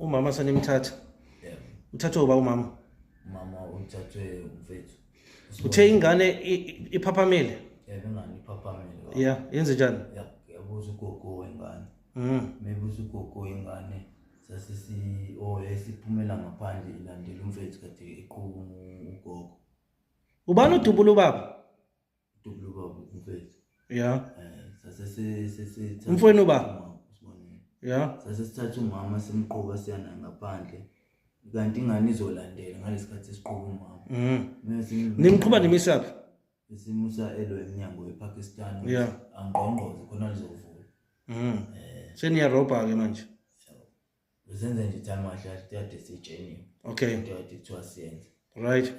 umama sanimthatha. Yebo. Uthathwe uba umama. Mama uthathwe umfethu. Uthe ingane iphaphamile. Yebo, ingane iphaphamile. Yeah, yenze njani? Yabuza ugogo wengane. Mebuza ugogo wengane sasisi esiphumela ngaphandle ilandela umfethu kade eqhuba ugogo. Ubani udubula ubaba? Udubula ubaba umfethu. Yeah. Sase Umfowenu ba? Yeah. Sasithatha umama simqoba siyana ngaphandle. Kanti ingane izolandela ngalesikhathi esiqhuba umama. Nimqhuba nimisaphi? Simusa eminyango ePakistan. Yeah. Angqongqoze khona lizovula. Seniyaroba ke manje. Uzenza nje time mahla kade sijeni. Okay. Kade kuthiwa siyenze. Right.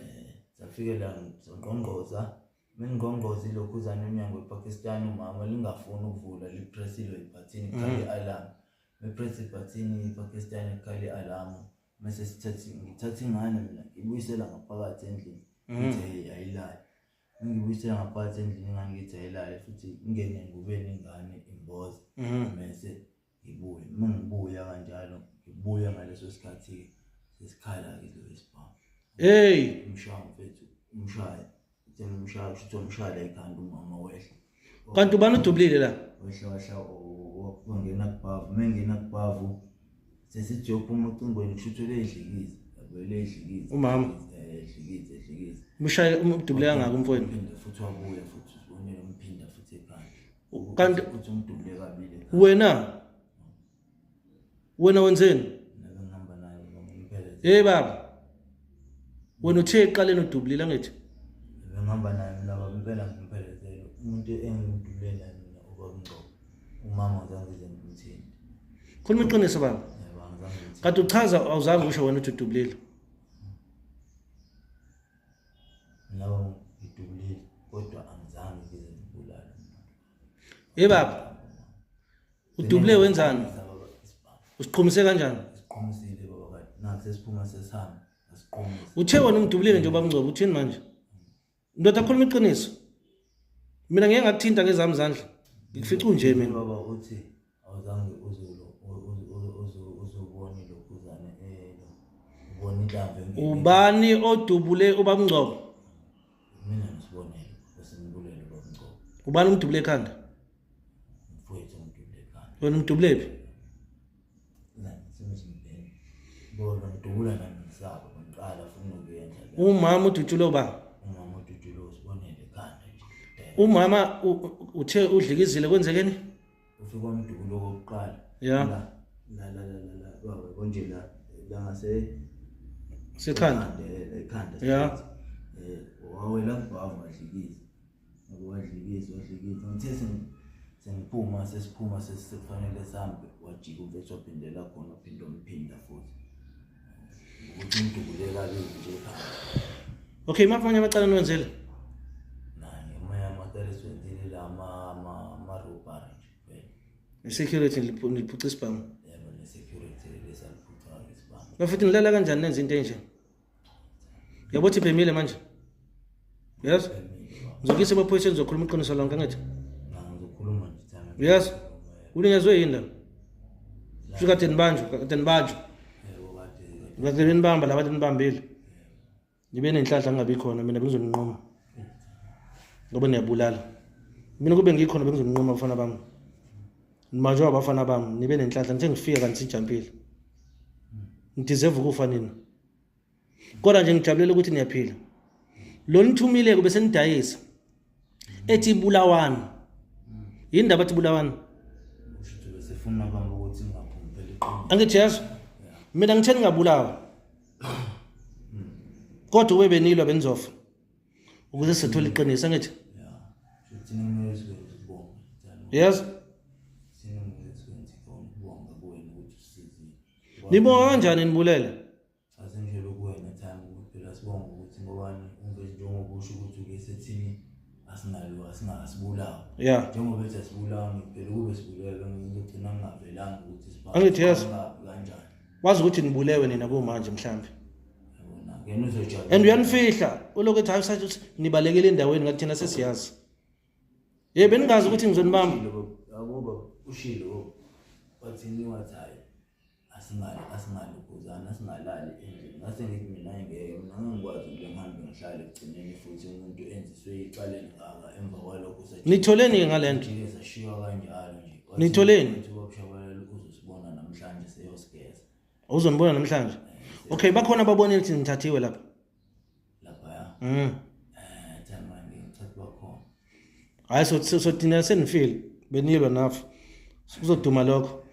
Safike la ngqongqoza. Mengqongqoza ilokhuzana eminyango ePakistan umama lingafuni ukuvula lipressile ibhathini khali alarm. Mepress ibhathini ePakistan khali alarm. Mase ngithatha ingane mina ngibuyisela ngaphakathi endlini. Ngithi ayilali. Ngibuyisela ngaphakathi endlini ingane ngithi ayilali futhi ingene ngubeni ingane imboza. Mase ngibuye. Mengibuya kanjalo ngibuya ngaleso sikhathi sesikhala ke lo isibhamu. Hey, Umshaya mfethu, umshaya. Umshaya futhi umshaya ikhanda umama wehla. kanti ubani udubulile la? Wehla wangena kubavu, mengena kubavu. Sesijopa umcingweni kushuthule edlikiza. Yabele edlikiza. Umama Edlikiza. Umshaya umdubule kangaka umfowenu? Uphinde futhi wabuya futhi ubonile umphinda futhi ekhanda. Kanti futhi umdubule kabili. Wena wenzeni? Ngihamba naye ngomphele. Hey baba. Wena uthe eqaleni udubulile ngithi? Ngihamba naye mina baba ngempelezelo. Umuntu engidubule naye mina ubangqobo. Umama zange ngimthini. Khuluma iqiniso baba. Kanti uchaza awuzange usho wena uthi udubulile. Nawo ngidubulile kodwa angizange ngize ngibulale. Hey baba. Udubule wenzani? Usiqhumise kanjani? Siqhumisile baba kade. Naku sesiphuma sesihamba. Asiqhumise. Uthe wena umdubulile nje ubamngcobo uthini manje? Ndoda khuluma iqiniso. Mina ngeke ngakuthinta ngezami izandla. Ngifica unje mina. Baba uthi awuzange uzobona lokhuzana ubona inhlamvu. Ubani odubule ubamngcobo? Mina ngisibonele besengibulele ubamngcobo. Ubani umdubule ekhanda? Mfowethu umdubule ekhanda. Wena umdubule phi? Bona ngidubula nami ngisaba ngiqala funa ukuyenza. Umama udutshulo ba? Umama udutshulo sibonele ekhanda nje. Umama uthe udlikizile kwenzekeni? Ufika umdubulo wokuqala. Yeah. La baba konje la ngase sekhanda. Ekhanda. Yeah. Wawela ngibava wadlikiza. Ngithe sengiphuma sesiphuma sesifanele sambe wajika umfethu waphindela khona uphinda umphinda futhi. Ukuthi umdubule kabili nje ekhanda. Okay, mafanya amacala niwenzele. Naye moya amatare swenzile la ma robbery nje. Security niliphuca isibhamu. Yebo, ne-security lesaliphuca isibhamu. Bafuthi nilala kanjani nenza into enje? Yabothi iphemile manje. Yes? Ngizokise emaphoyiseni ngizokhuluma iqiniso lonke ngithi. Ngizokhuluma nje thana. Yes. Ulinyazwe yini la? Fika tenbanjwa. Yebo kade. Ngakele nibamba la bantu nibambile. Nibe nenhlahla ngabe khona mina bengizoninqoma. Ngoba niyabulala. Mina kube ngikhona bengizoninqoma abafana bami. Nimajwa abafana bami nibe nenhlahla ngithe ngifika kanti sijampile. Ngideserve ukufa nina. Kodwa nje ngijabulela ukuthi niyaphila. Lo nithumile kube senidayisa. Ethi Bulawana. Yini ndaba ethi Bulawana? Usho bese funa bamba ukuthi ngingaphumi phela iqiniso. Angithi yazi? Mina ngitheni ngabulawa. Kodwa ube benilwa benizofa. Ukuze sithola iqiniso ngithi. Yeah. Futhi nimezwe ukubonga. Yes. Sinengizwenzi ukubonga kuwena ukuthi usizile. Nibonga kanjani nibulele? Asenjelo kuwena time ukuthi phela sibonga ukuthi ngobani umfethu njengoba usho ukuthi uke sethini asingasibulawa. Yeah. Njengoba bethi asibulawa ngempela kube sibulele ngigcina ngingavelanga ukuthi sibhale. Angithi yes. Kanjani? Wazi ukuthi nibulewe nina bomanje mhlambe. Yabona ngene uzojabula. And uyanifihla ulokuthi hayi sathi nibalekele endaweni ngathi thina sesiyazi. Beningazi ukuthi ngizonibamba. Akuba ushilo wathini wathi hayi asingalukuzana singalali endlini ngase ngithi mina ngeke mina ngikwazi ukuthi ngihambe ngihlale egcineni futhi umuntu enziswe iqaleni ngaka emva kwalokho nitholeni ngale nto sashiywa kanjalo nje nitholeni ubabushabalala uzosibona namhlanje seyosigeza uzonibona namhlanje okay bakhona babone ukuthi nithathiwe lapha ya thama ngicathu bakhona hayi so thina senifile benilwa nafu kuzoduma lokho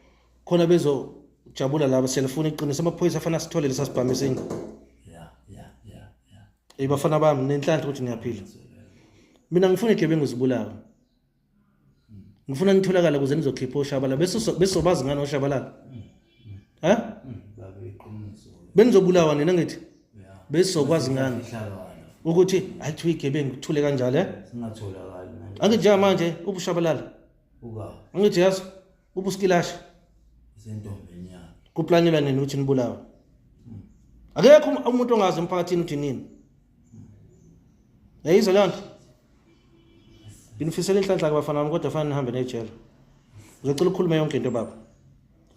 khona bezojabula laba selifuna iqiniso amaphoyisa afana sithole lesasibhamu esinye bafana bami nenhlanhla ukuthi niyaphila mina ngifuna igebengu zibulawa ngifuna ngitholakala kuze nizokhipha oshabalala bese sobazi ngani oshabalala benizobulawa nina ngithi bese sokwazi ngani ukuthi ayithi igebengu kuthule kanjalo singatholakali angithi manje ubushabalala angithi yazi ubuskilasha sentombeni yakhe kuplanyelwa nini ukuthi nibulawa akekho umuntu ongazi emphakathini ukuthi nini yayizwa leyo nto binifisela inhlanhla kubafana bami kodwa fanele nihambe nejele uzocela ukukhuluma yonke into baba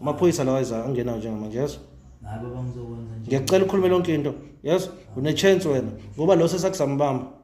amaphoyisa lawa ayeza angenayo njengamanje yazi ngaba bangizokwenza nje ngiyacela ukukhuluma yonke into yazi une chance wena ngoba lo sesakuzambamba